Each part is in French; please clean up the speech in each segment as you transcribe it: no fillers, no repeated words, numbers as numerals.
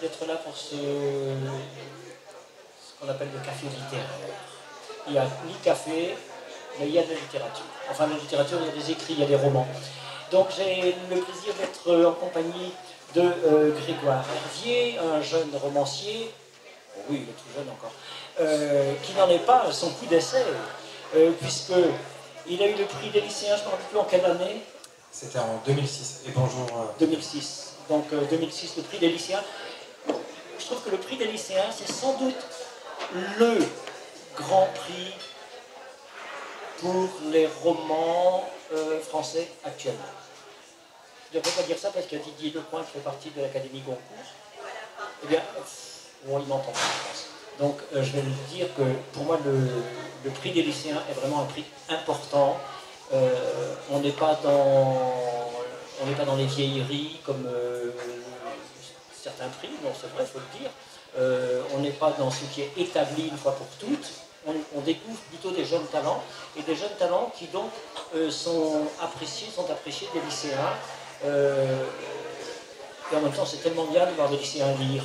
d'être là pour ce qu'on appelle le café littéraire. Il n'y a ni café, mais il y a de la littérature. Enfin, la littérature, il y a des écrits, il y a des romans. Donc j'ai le plaisir d'être en compagnie de Grégoire Hervier, un jeune romancier, oh oui, il est tout jeune encore, qui n'en est pas à son coup d'essai, puisqu'il a eu le prix des lycéens, je ne me rappelle plus en quelle année. C'était en 2006, et bonjour. 2006, donc 2006, le prix des lycéens. Je trouve que le prix des lycéens, c'est sans doute le grand prix pour les romans français actuellement. Je ne devrais pas dire ça parce qu'il y a Didier Lecoing qui fait partie de l'Académie Goncourt. Eh bien, bon, il m'entend, je pense. Donc, je vais lui dire que pour moi, le prix des lycéens est vraiment un prix important. On n'est pas dans les vieilleries comme certains prix, non, c'est vrai, il faut le dire. On n'est pas dans ce qui est établi une fois pour toutes. On découvre plutôt des jeunes talents, et des jeunes talents qui donc sont appréciés des lycéens. Et en même temps, c'est tellement bien de voir des lycéens lire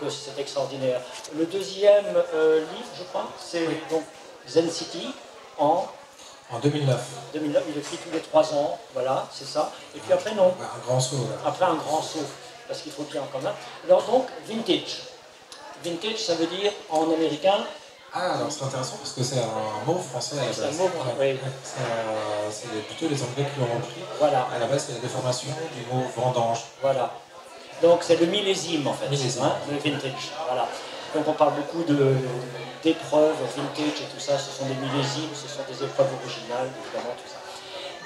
que c'est extraordinaire. Le deuxième livre, je crois, c'est donc Zen City en 2009. 2009, il écrit tous les 3 ans, voilà, c'est ça. Et puis après, non. Un grand saut. Là. Après, un grand saut, parce qu'il faut bien quand même. Alors donc, vintage. Vintage, ça veut dire en américain. Ah, alors c'est intéressant parce que c'est un mot français à la base. C'est un mot, oui. C'est plutôt les Anglais qui l'ont repris. Voilà. À la base, c'est la déformation du mot vendange. Voilà. Donc c'est le millésime en fait, hein, le vintage. Voilà. Donc on parle beaucoup d'épreuves, vintage et tout ça, ce sont des millésimes, ce sont des épreuves originales, évidemment, tout ça.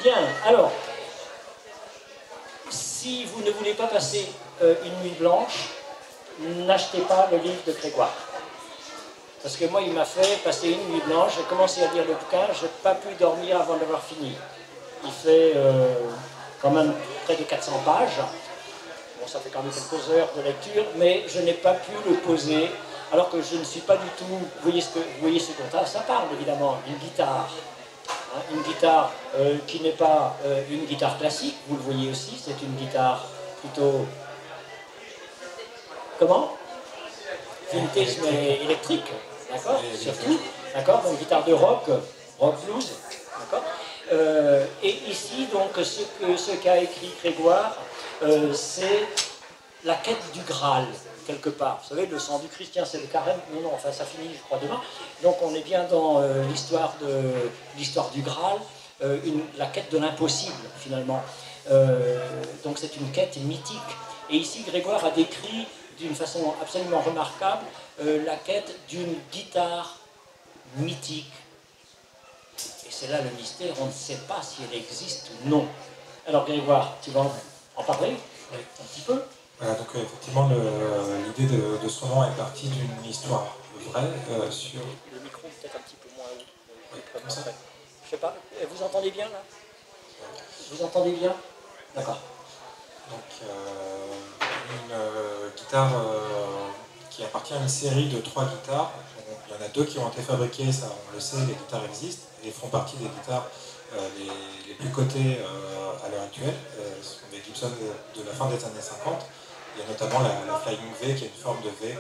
Bien, alors, si vous ne voulez pas passer une nuit blanche, n'achetez pas le livre de Grégoire. Parce que moi, il m'a fait passer une nuit blanche, j'ai commencé à lire le bouquin, je n'ai pas pu dormir avant d'avoir fini. Il fait quand même près de 400 pages. Bon, ça fait quand même quelques heures de lecture, mais je n'ai pas pu le poser, alors que je ne suis pas du tout... Vous voyez ce dont ça parle, évidemment, une guitare. Hein, une guitare qui n'est pas une guitare classique, vous le voyez aussi, c'est une guitare plutôt... Comment? Vintage, mais électrique, d'accord? Surtout, d'accord? Donc guitare de rock blues, d'accord? Et ici, donc, ce qu'a écrit Grégoire, c'est la quête du Graal, quelque part. Vous savez, le sang du Christ, tiens, c'est le carême. Non, enfin, ça finit, je crois, demain. Donc, on est bien dans l'histoire du Graal, la quête de l'impossible, finalement. Donc, c'est une quête mythique. Et ici, Grégoire a décrit d'une façon absolument remarquable la quête d'une guitare mythique. Et c'est là le mystère, on ne sait pas si elle existe ou non. Alors Grégoire, tu vas en parler un petit peu? Voilà, donc effectivement, l'idée de ce roman est partie d'une histoire vraie sur... Le micro peut-être un petit peu moins haut. Oui, comme ça. Je sais pas, vous entendez bien là? Vous entendez bien? D'accord. Donc une guitare qui appartient à une série de 3 guitares. Il y en a 2 qui ont été fabriquées, ça on le sait, les guitares existent et font partie des guitares les plus cotées à l'heure actuelle. Ce sont des Gibson de la fin des années 50. Il y a notamment la Flying V qui est une forme de V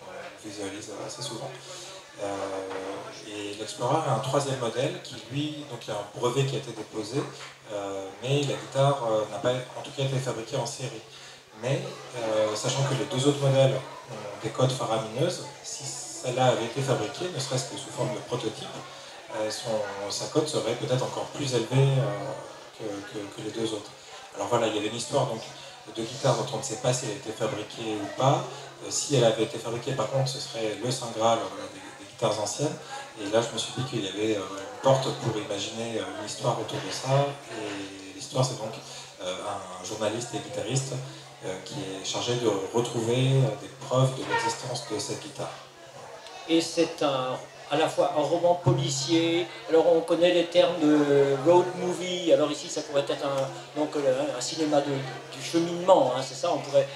qu'on visualise assez souvent. Et l'Explorer a un 3e modèle qui lui, donc il y a un brevet qui a été déposé, mais la guitare n'a pas en tout cas été fabriquée en série. Mais sachant que les 2 autres modèles ont des codes faramineuses, si celle-là avait été fabriquée, ne serait-ce que sous forme de prototype, sa cote serait peut-être encore plus élevée que les 2 autres. Alors voilà, il y avait une histoire donc, de guitare dont on ne sait pas si elle a été fabriquée ou pas. Si elle avait été fabriquée, par contre, ce serait le Saint Graal des guitares anciennes. Et là, je me suis dit qu'il y avait une porte pour imaginer une histoire autour de ça. Et l'histoire, c'est donc un journaliste et guitariste qui est chargé de retrouver des preuves de l'existence de cette guitare. Et c'est à la fois un roman policier, alors on connaît les termes de road movie, alors ici ça pourrait être un cinéma du cheminement, hein, c'est ça, on pourrait,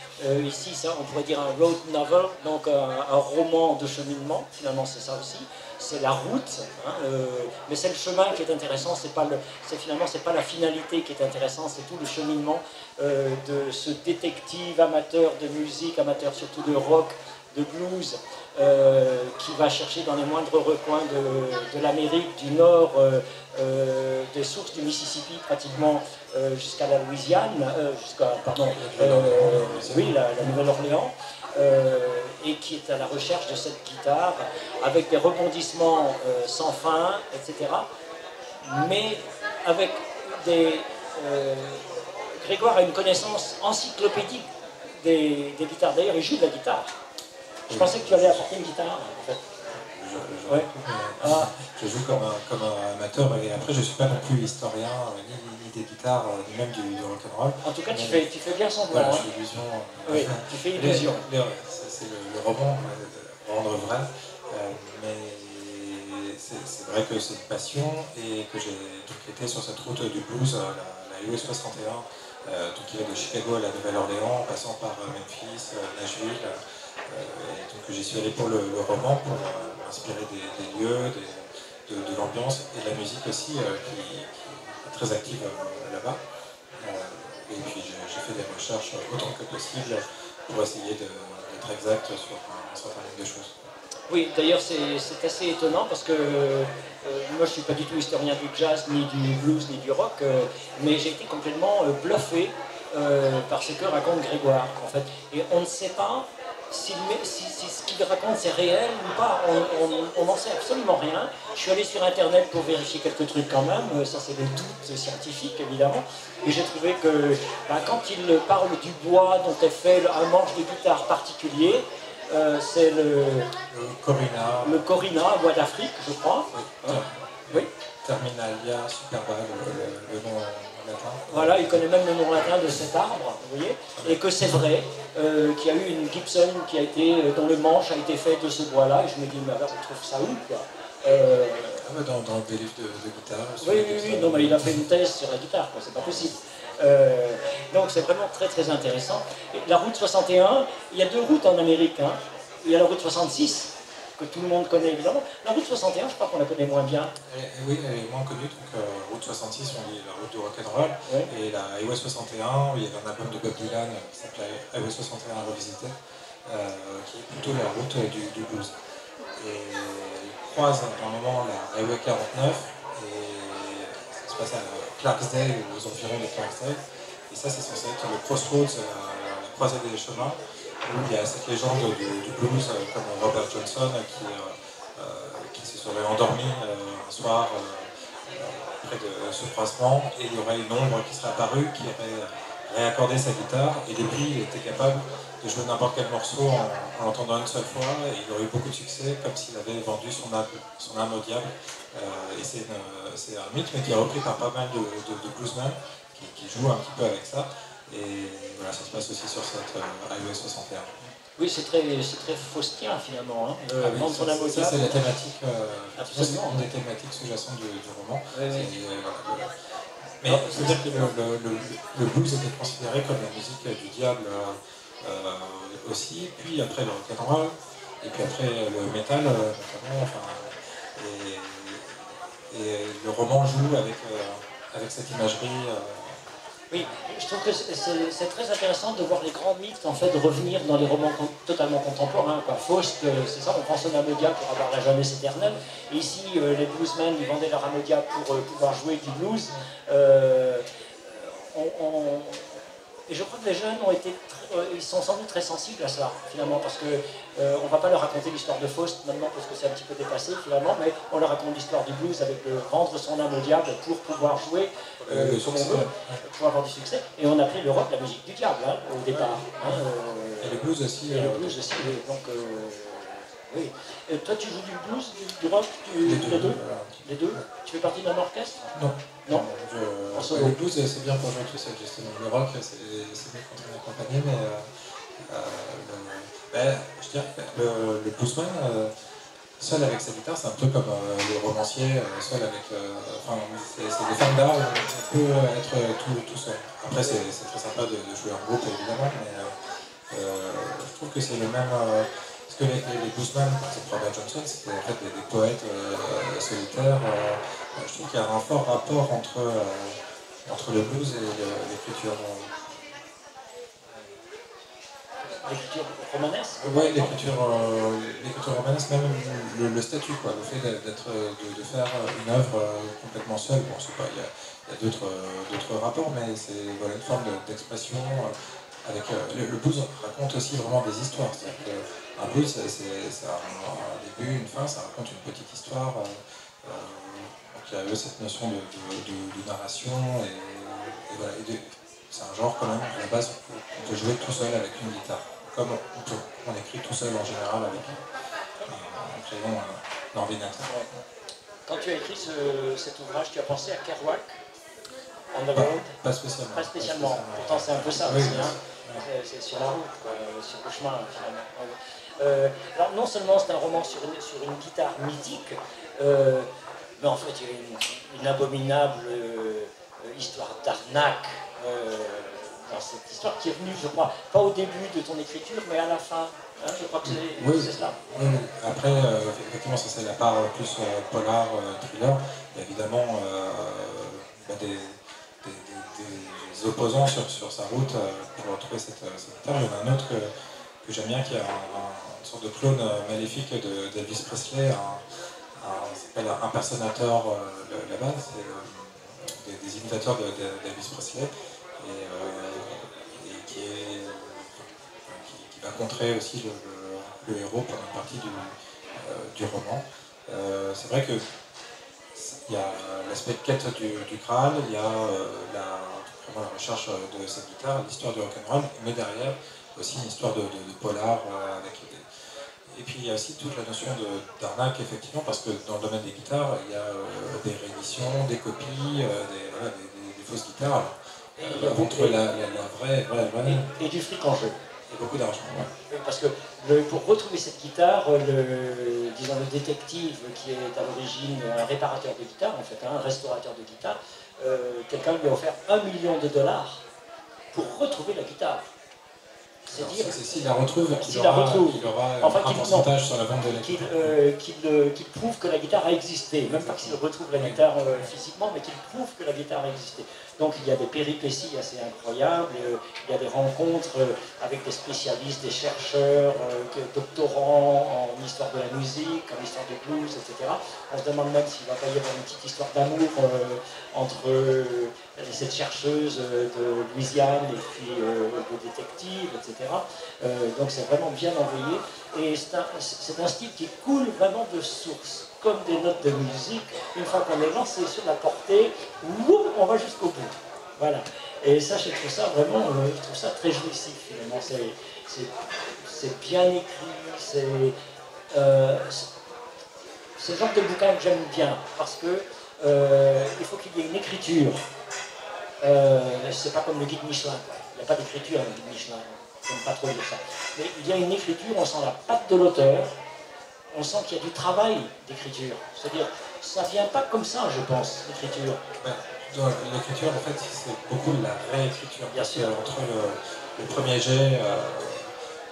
ici ça, on pourrait dire un road novel, donc un roman de cheminement, finalement c'est ça aussi. c'est la route, hein, mais c'est le chemin qui est intéressant, finalement c'est pas la finalité qui est intéressante, c'est tout le cheminement de ce détective amateur de musique, amateur surtout de rock, de blues, qui va chercher dans les moindres recoins de l'Amérique du Nord, des sources du Mississippi pratiquement jusqu'à la Louisiane, oui, la Nouvelle-Orléans, et qui est à la recherche de cette guitare avec des rebondissements sans fin, etc. Mais avec des... Grégoire a une connaissance encyclopédique des guitares. D'ailleurs, il joue de la guitare. Je pensais que tu allais apporter une guitare, en fait. Je joue comme un amateur, et après je ne suis pas non plus historien, ni des guitares, ni même du rock'n'roll. En tout cas, tu fais bien semblant. Voilà, hein. je fais illusion. Oui, tu fais illusion. C'est le roman, rendre vrai. Mais c'est vrai que c'est une passion, et que j'ai été sur cette route du blues, la US 61, qui va de Chicago à la Nouvelle-Orléans, en passant par Memphis, Nashville. Et donc j'y suis allé pour le roman, pour m'inspirer des lieux, de l'ambiance et de la musique aussi, qui est très active là-bas. Et puis j'ai fait des recherches autant que possible pour essayer d'être exact sur un certain nombre de choses. Oui, d'ailleurs c'est assez étonnant parce que moi je ne suis pas du tout historien du jazz, ni du blues, ni du rock, mais j'ai été complètement bluffé par ce que raconte Grégoire, en fait. Et on ne sait pas si ce qu'il raconte c'est réel ou pas, on n'en sait absolument rien. Je suis allé sur internet pour vérifier quelques trucs quand même, ça c'est le doute scientifique évidemment, et j'ai trouvé que quand il parle du bois dont est fait un manche de guitare particulier, c'est le Corina, bois d'Afrique je crois. Oui. Terminalia superba, le nom latin. Voilà, il connaît même le nom latin de cet arbre, vous voyez, et que c'est vrai, qu'il y a eu une Gibson dont le manche a été fait de ce bois-là, et je me dis, mais alors on trouve ça où, quoi dans des livres de guitare. Oui, non, mais il a fait une thèse sur la guitare, quoi, c'est pas possible. Donc c'est vraiment très très intéressant. Et la route 61, il y a deux routes en Amérique, hein. Il y a la route 66, que tout le monde connaît évidemment. La route 61, je crois qu'on la connaît moins bien. Oui, elle est moins connue, donc route 66, on dit la route du rock'n'roll, oui. Et la Highway 61, il y avait un album de Bob Dylan qui s'appelait Highway 61 revisité, qui est plutôt la route du blues. Et il croise à un moment la Highway 49, et ça se passe à Clarksdale, aux environs de Clarksdale, et ça c'est censé être le crossroads, la croisée des chemins, où il y a cette légende du blues comme Robert Johnson qui se serait endormi un soir près de ce croisement, et il y aurait une ombre qui serait apparue, qui aurait réaccordé sa guitare, et depuis il était capable de jouer n'importe quel morceau en l'entendant une seule fois, et il aurait eu beaucoup de succès, comme s'il avait vendu son âme au diable. Et c'est un mythe, mais qui est repris par pas mal de bluesmen qui jouent un petit peu avec ça. Et voilà, ça se passe aussi sur cette Highway 61. Oui, c'est très faustien finalement. Hein, oui, ça c'est la thématique, absolument, une des thématiques sous-jacentes du roman. Oui. Mais il faut dire que le blues était considéré comme la musique du diable aussi, puis après le rock'n'roll, et puis après le métal notamment. Et le roman joue avec cette imagerie. Oui, je trouve que c'est très intéressant de voir les grands mythes en fait revenir dans les romans totalement contemporains. Faust, c'est ça, on prend son âme au diable pour avoir la jeunesse éternelle. Et ici, les bluesmen, ils vendaient leur âme au diable pour pouvoir jouer du blues. Et je crois que les jeunes ils sont sans doute très sensibles à ça, finalement, parce que on ne va pas leur raconter l'histoire de Faust maintenant, parce que c'est un petit peu dépassé, finalement, mais on leur raconte l'histoire du blues avec vendre son âme au diable pour pouvoir jouer comme on veut, pour avoir du succès. Et on appelait le rock la musique du diable, hein, au départ. Et le blues aussi. Et le blues aussi, oui. Donc, oui. Et toi, tu joues du blues, du rock, les deux Les deux. Tu fais partie d'un orchestre? Non. Non. Le blues, c'est bien pour jouer tout seul, justement. Le rock, c'est mieux quand on est accompagné, mais je dirais que le bluesman, seul avec sa guitare, c'est un peu comme le romancier, seul avec. C'est des formes d'art où on peut être tout seul. Après, c'est très sympa de jouer en groupe, évidemment, mais je trouve que c'est le même. que les bluesmen, par exemple Robert Johnson, c'était en fait des poètes solitaires. Je trouve qu'il y a un fort rapport entre le blues et l'écriture. L'écriture romanesque? Oui, l'écriture romanesque, même le statut, quoi, le fait de faire une œuvre complètement seule. Bon, c'est pas, il y a d'autres rapports, mais c'est voilà, une forme d'expression. Avec, le blues raconte aussi vraiment des histoires. C'est-à-dire qu'un blues, ça a un début, une fin, ça raconte une petite histoire. Donc il y a eu cette notion de narration, et voilà. C'est un genre quand même, à la base, on peut jouer tout seul avec une guitare. Comme on écrit tout seul en général avec un crayon d'ordinateur. Quand tu as écrit cet ouvrage, tu as pensé à Kerouac? Pas spécialement. Pas spécialement. Pourtant, c'est un peu ça oui, aussi. Hein. C'est sur la route, quoi, sur le chemin, finalement. Alors, non seulement c'est un roman sur une guitare mythique, mais en fait, il y a une abominable histoire d'arnaque dans cette histoire qui est venue, je crois, pas au début de ton écriture, mais à la fin. Hein, je crois que c'est cela. Oui. Après, effectivement, ça c'est la part plus polar, thriller. Il y a évidemment des opposants sur sa route pour retrouver cette guitare. Il y en a un autre que j'aime bien, qui est une sorte de clone maléfique d'Elvis Presley, s'appelle un impersonateur là-bas, c'est des imitateurs d'Elvis Presley, et qui va contrer aussi le héros pendant une partie du roman. C'est vrai que il y a l'aspect quête du Graal, il y a vraiment la recherche de cette guitare, l'histoire du rock'n'roll, mais derrière aussi une histoire de polar avec et puis il y a aussi toute la notion d'arnaque, effectivement, parce que dans le domaine des guitares, il y a des rééditions, des copies, des fausses guitares. Entre la vraie. Et du fric en jeu. Et beaucoup d'argent. Ouais. Parce que pour retrouver cette guitare, disons le détective qui est à l'origine un réparateur de guitare, en fait, un restaurateur de guitare, quelqu'un lui a offert $1 million pour retrouver la guitare. C'est dire s'il la retrouve, qu'il aura un pourcentage sur la vente de la guitare. Qu'il prouve que la guitare a existé, même pas qu'il retrouve la guitare physiquement, mais qu'il prouve que la guitare a existé. Donc il y a des péripéties assez incroyables, il y a des rencontres avec des spécialistes, des chercheurs, doctorants en histoire de la musique, en histoire du blues, etc. On se demande même s'il ne va pas y avoir une petite histoire d'amour entre cette chercheuse de Louisiane et puis le détective, etc. Donc c'est vraiment bien envoyé. Et c'est un style qui coule vraiment de source, comme des notes de musique. Une fois qu'on est lancé sur la portée, on va jusqu'au bout. Voilà. Et ça, je trouve ça vraiment, je trouve ça très jouissif finalement. C'est bien écrit, c'est le genre de bouquin que j'aime bien, parce que il faut qu'il y ait une écriture. C'est pas comme le guide Michelin, quoi. Il n'y a pas d'écriture dans le guide Michelin. J'aime pas trop dire ça. Mais il y a une écriture, on sent la patte de l'auteur, on sent qu'il y a du travail d'écriture. C'est-à-dire, ça vient pas comme ça, je pense, l'écriture. L'écriture, en fait, c'est beaucoup de la réécriture. Bien sûr. Entre le premier jet,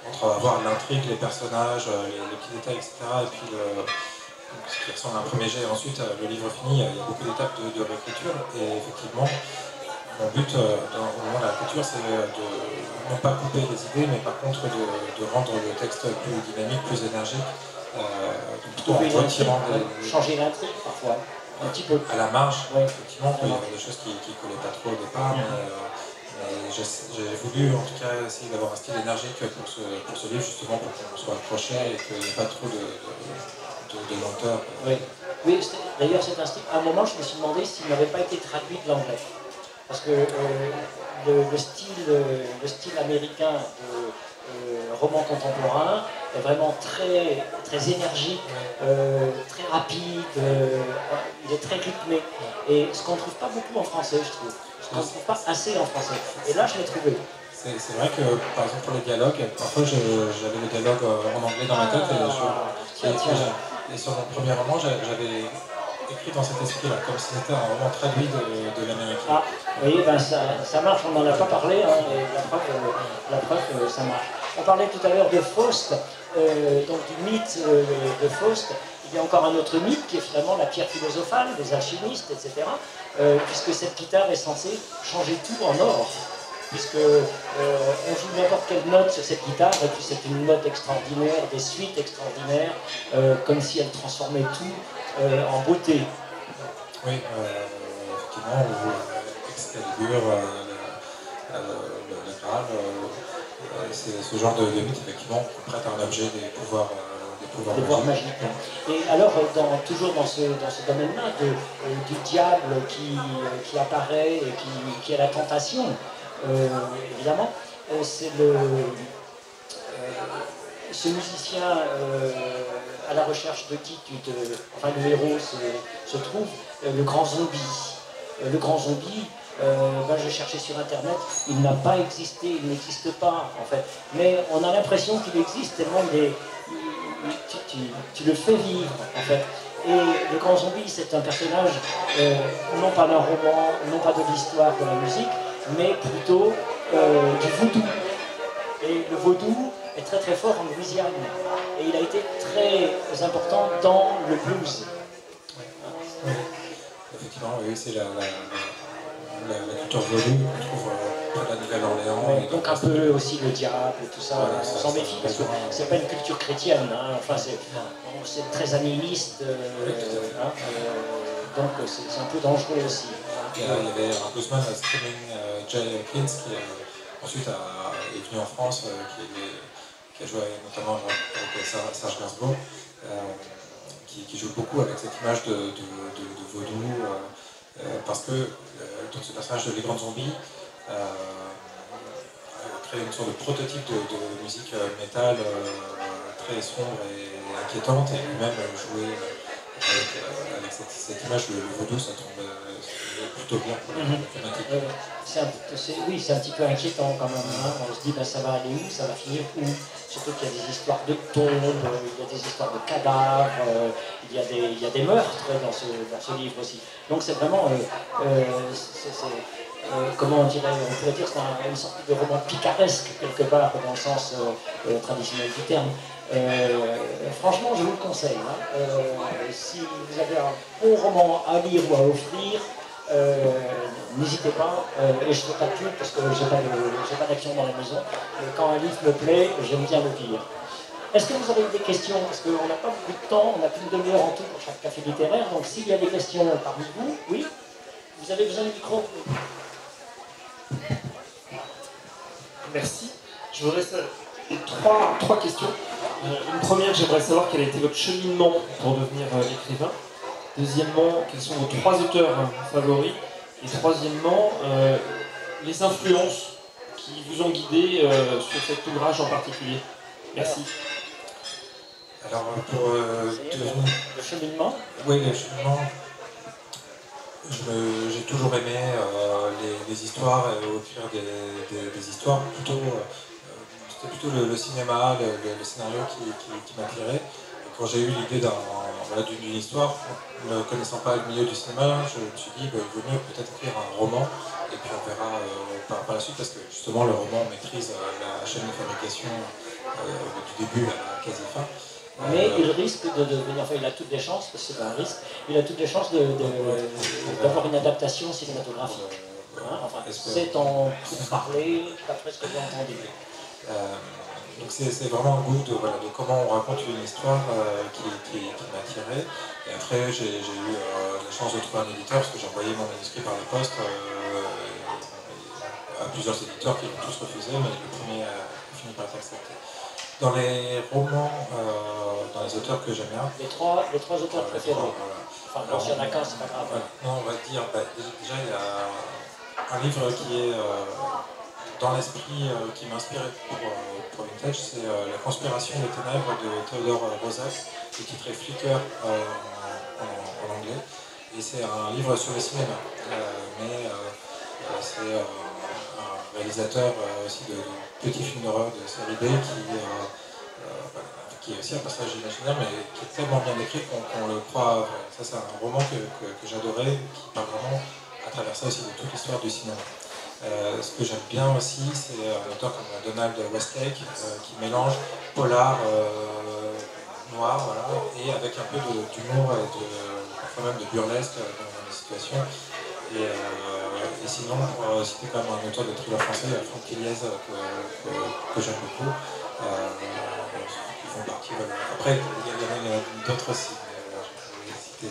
entre avoir l'intrigue, les personnages, les petits détails, etc., et puis ce qui ressemble à un premier jet, et ensuite le livre fini, il y a beaucoup d'étapes de réécriture, et effectivement, mon but au moment de la lecture, c'est de non pas couper les idées, mais par contre de rendre le texte plus dynamique, plus énergique, plutôt en retirant changer l'intrigue parfois, un petit peu. À la marge, effectivement, il y avait des choses qui ne collaient pas trop au départ, mais j'ai voulu en tout cas essayer d'avoir un style énergique pour ce livre, justement pour qu'on soit accroché et qu'il n'y ait pas trop de lenteur. Oui, d'ailleurs c'est un style, à un moment je me suis demandé s'il n'avait pas été traduit de l'anglais. Parce que le style américain de roman contemporain est vraiment très, très énergique, très rapide, il est très rythmé. Et ce qu'on ne trouve pas beaucoup en français, je trouve. Ce qu'on ne trouve pas assez en français. Et là, je l'ai trouvé. C'est vrai que, par exemple, pour les dialogues, parfois j'avais le dialogue en anglais dans ma tête. Et sur mon premier roman, j'avais écrit dans cet esprit-là, comme si c'était un roman traduit de l'américain. Ah, oui, ben ça marche, on n'en a pas parlé, hein, et la preuve, ça marche. On parlait tout à l'heure de Faust, donc du mythe de Faust. Il y a encore un autre mythe qui est finalement la pierre philosophale, des alchimistes, etc. Puisque cette guitare est censée changer tout en or. Puisque on joue n'importe quelle note sur cette guitare, et puis c'est une note extraordinaire, des suites extraordinaires, comme si elle transformait tout en beauté. Oui, effectivement, Excalibur, le Graal, c'est ce genre de mythe, effectivement, qu'on prête à un objet des pouvoirs magiques. Et alors, toujours dans ce domaine-là, du diable qui apparaît et qui est la tentation, évidemment, c'est ce musicien à la recherche de qui enfin le héros se trouve, le grand zombie. Le grand zombie, je cherchais sur internet, il n'a pas existé, il n'existe pas en fait. Mais on a l'impression qu'il existe tellement tu le fais vivre en fait. Et le grand zombie, c'est un personnage non pas d'un roman, non pas de l'histoire de la musique, mais plutôt du vaudou. Et le vaudou est très très fort en Louisiane. Et il a été très important dans le blues. Oui. Effectivement, oui, c'est la culture vaudou qu'on trouve à la Nouvelle-Orléans. Ouais, donc un peu aussi le diable et tout ça, voilà, on s'en méfie parce que c'est pas une culture chrétienne, hein. Enfin c'est très animiste, donc c'est un peu dangereux aussi. Il y avait un bluesman, Screaming Jay Hawkins, qui ensuite est venu en France, qui a joué notamment avec Serge Gainsbourg, qui joue beaucoup avec cette image de vaudou, parce que donc ce personnage de Les Grands Zombies crée une sorte de prototype de musique métal très sombre et inquiétante, et lui-même jouer avec cette image de vaudou, ça tombe plutôt bien pour la thématique. Oui, c'est un petit peu inquiétant quand même. Hein. On se dit, ça va aller où, ça va finir où? Surtout qu'il y a des histoires de tombes, il y a des histoires de cadavres, il y a des meurtres dans ce livre aussi. Donc c'est vraiment, comment on pourrait dire, c'est une sorte de roman picaresque quelque part dans le sens traditionnel du terme. Franchement, je vous le conseille. Hein. Si vous avez un bon roman à lire ou à offrir, n'hésitez pas, et je ne fais pas de pub parce que j'ai pas d'action dans la maison, mais quand un livre me plaît, j'aime bien le lire. Est-ce que vous avez des questions? Parce qu'on n'a pas beaucoup de temps, on a plus de demi-heure en tout pour chaque café littéraire, donc s'il y a des questions parmi vous, oui? Vous avez besoin du micro? Merci. Je voudrais trois questions. Une première, j'aimerais savoir quel a été votre cheminement pour devenir écrivain. Deuxièmement, quels sont vos 3 auteurs favoris. Et troisièmement, les influences qui vous ont guidé sur cet ouvrage en particulier. Merci. Alors, pour le cheminement? Oui, le cheminement. J'ai toujours aimé les histoires et écrire des histoires. C'était plutôt le cinéma, le scénario qui m'attirait. Quand j'ai eu l'idée d'une histoire, ne connaissant pas le milieu du cinéma, je me suis dit il vaut mieux peut-être écrire un roman, et puis on verra par la suite, parce que justement le roman maîtrise la chaîne de fabrication du début à la quasi-fin. Mais il risque de devenir, enfin il a toutes les chances, parce que c'est un risque, il a toutes les chances d'avoir une adaptation cinématographique. Enfin, c'est en parler, d'après ce que j'ai entendu. Donc c'est vraiment un goût de comment on raconte une histoire qui m'attirait. Et après j'ai eu la chance de trouver un éditeur, parce que j'ai envoyé mon manuscrit par la poste à plusieurs éditeurs qui l'ont tous refusé, mais le premier a fini par être accepté. Dans les romans, dans les auteurs que j'aime bien... Les trois auteurs préférés. Enfin, s'il y en a qu'un, c'est pas grave. Non, on va dire, déjà il y a un livre qui est dans l'esprit qui m'a inspiré pour Vintage, c'est La conspiration des ténèbres de Theodore Roosevelt, le titre est Flicker en anglais, et c'est un livre sur le cinéma, mais c'est un réalisateur aussi de petits films d'horreur de série B qui est aussi un personnage imaginaire, mais qui est tellement bien écrit qu'on le croit vrai. Ça, c'est un roman que j'adorais, qui parle vraiment à travers ça aussi de toute l'histoire du cinéma. Ce que j'aime bien aussi, c'est un auteur comme Donald Westlake qui mélange polar, noir, voilà, et avec un peu d'humour et parfois même de burlesque dans les situations. Et sinon, pour citer quand même un auteur de thriller français, Franck Quilliez, que j'aime beaucoup, qui font partie. Voilà. Après, il y en a d'autres aussi. Je vais citer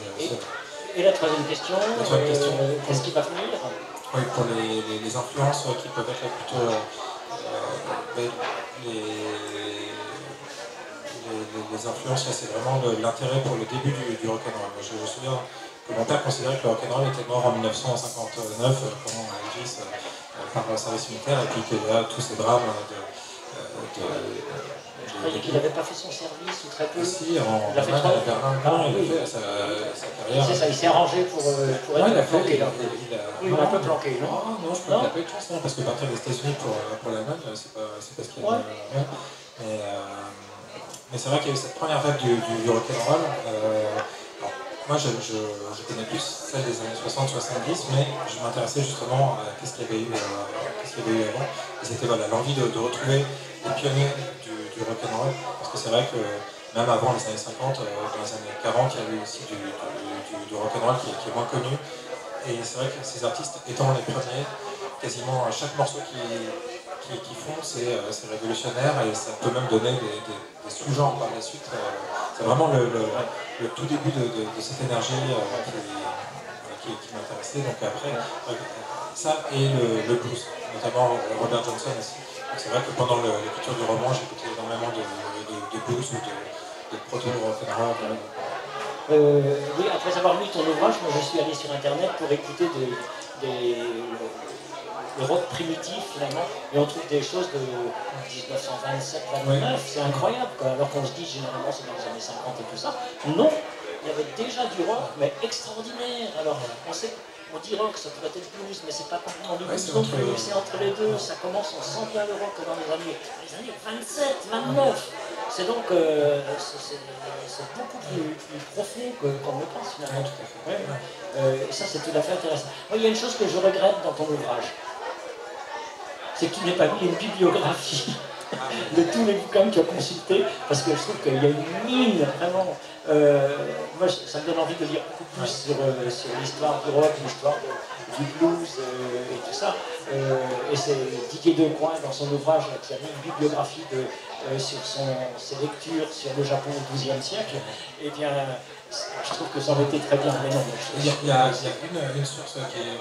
et la troisième question, qu'est-ce qui va venir? Oui, pour les influences qui peuvent être plutôt les influences, c'est vraiment l'intérêt pour le début du rock'n'roll. Je me souviens que mon père considérait que le rock'n'roll était mort en 1959, pendant Elvis par le service militaire, et puis qu'il y a tous ces drames je croyais qu'il n'avait pas fait son service ou très peu. Si, en il a fait Berlin, il a fait sa carrière. C'est ça, il s'est arrangé pour être planqué là. Oui, un peu planqué, non? Non, je crois qu'il n'a pas eu de chance, non, parce que partir des États-Unis pour l'Allemagne, c'est pas ce qu'il y a. Mais c'est vrai qu'il y a eu cette première vague du rock'n'roll. Moi, je connais plus celle des années 60-70, mais je m'intéressais justement à qu'est-ce qu'il y avait eu avant. Et c'était voilà, l'envie de retrouver les pionniers du rock'n'roll, parce que c'est vrai que même avant les années 50, dans les années 40, il y a eu aussi du rock'n'roll qui est moins connu. Et c'est vrai que ces artistes étant les premiers, quasiment chaque morceau qu'ils font, c'est révolutionnaire et ça peut même donner des sous-genres par la suite. C'est vraiment le tout début de cette énergie qui m'intéressait. Donc après, ça et le blues, notamment Robert Johnson aussi. C'est vrai que pendant l'écriture du roman, j'écoutais énormément de blues ou de proto-rock'n'roll. Oui, après avoir lu ton ouvrage, moi je suis allé sur internet pour écouter le rock primitif finalement, et on trouve des choses de 1927-29, c'est incroyable quoi. Alors qu'on se dit généralement c'est dans les années 50 et tout ça. Non, il y avait déjà du rock, mais extraordinaire. Alors on dit rock, ça pourrait être blues, mais c'est pas complètement du blues non plus, c'est entre les deux, ça commence, on sent bien le rock dans les années 27, 29. C'est donc c'est beaucoup plus profond qu'on le pense finalement. Et ça c'est tout à fait intéressant. Moi, il y a une chose que je regrette dans ton ouvrage, c'est que tu n'aies pas mis une bibliographie de tous les bouquins que tu as consultés, parce que je trouve qu'il y a une mine vraiment. Moi, ça me donne envie de lire beaucoup plus sur l'histoire du rock, l'histoire du blues et tout ça. Et c'est Didier Decoing dans son ouvrage qui a mis une bibliographie sur ses lectures sur le Japon au XIIe siècle. Et bien, je trouve que ça aurait été très bien. Mais non, il y a une source qui est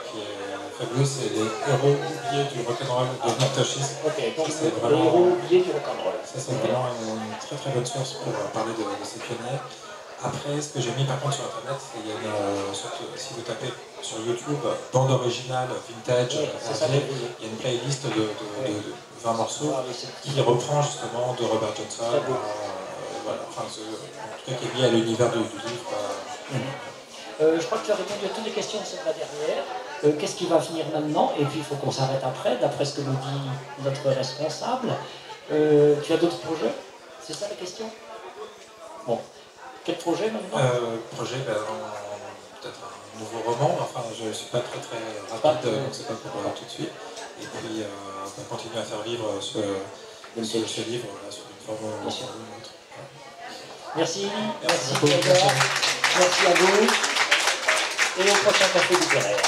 fabuleuse, c'est les héros oubliés du rock'n'roll de Martachis. Ok, donc les héros oubliés du rock'n'roll. Ça, c'est vraiment une très très bonne source pour parler de ces pionniers. Après, ce que j'ai mis par contre sur internet, c'est qu'il y a une sorte, si vous tapez sur YouTube, bande originale, vintage, il y a une playlist de 20 morceaux qui reprend justement de Robert Johnson, voilà, enfin, en tout cas qui est lié à l'univers du livre. Je crois que tu as répondu à toutes les questions de cette dernière. Qu'est-ce qui va venir maintenant? Et puis il faut qu'on s'arrête après, d'après ce que nous dit notre responsable. Tu as d'autres projets? C'est ça la question? Bon. Quel projet maintenant? Projet, peut-être un nouveau roman, enfin je ne suis pas très rapide, donc c'est pas pour tout de suite. Et puis continuer à faire vivre ce livre sur une forme ou une autre. Merci à vous. Et au prochain café littéraire.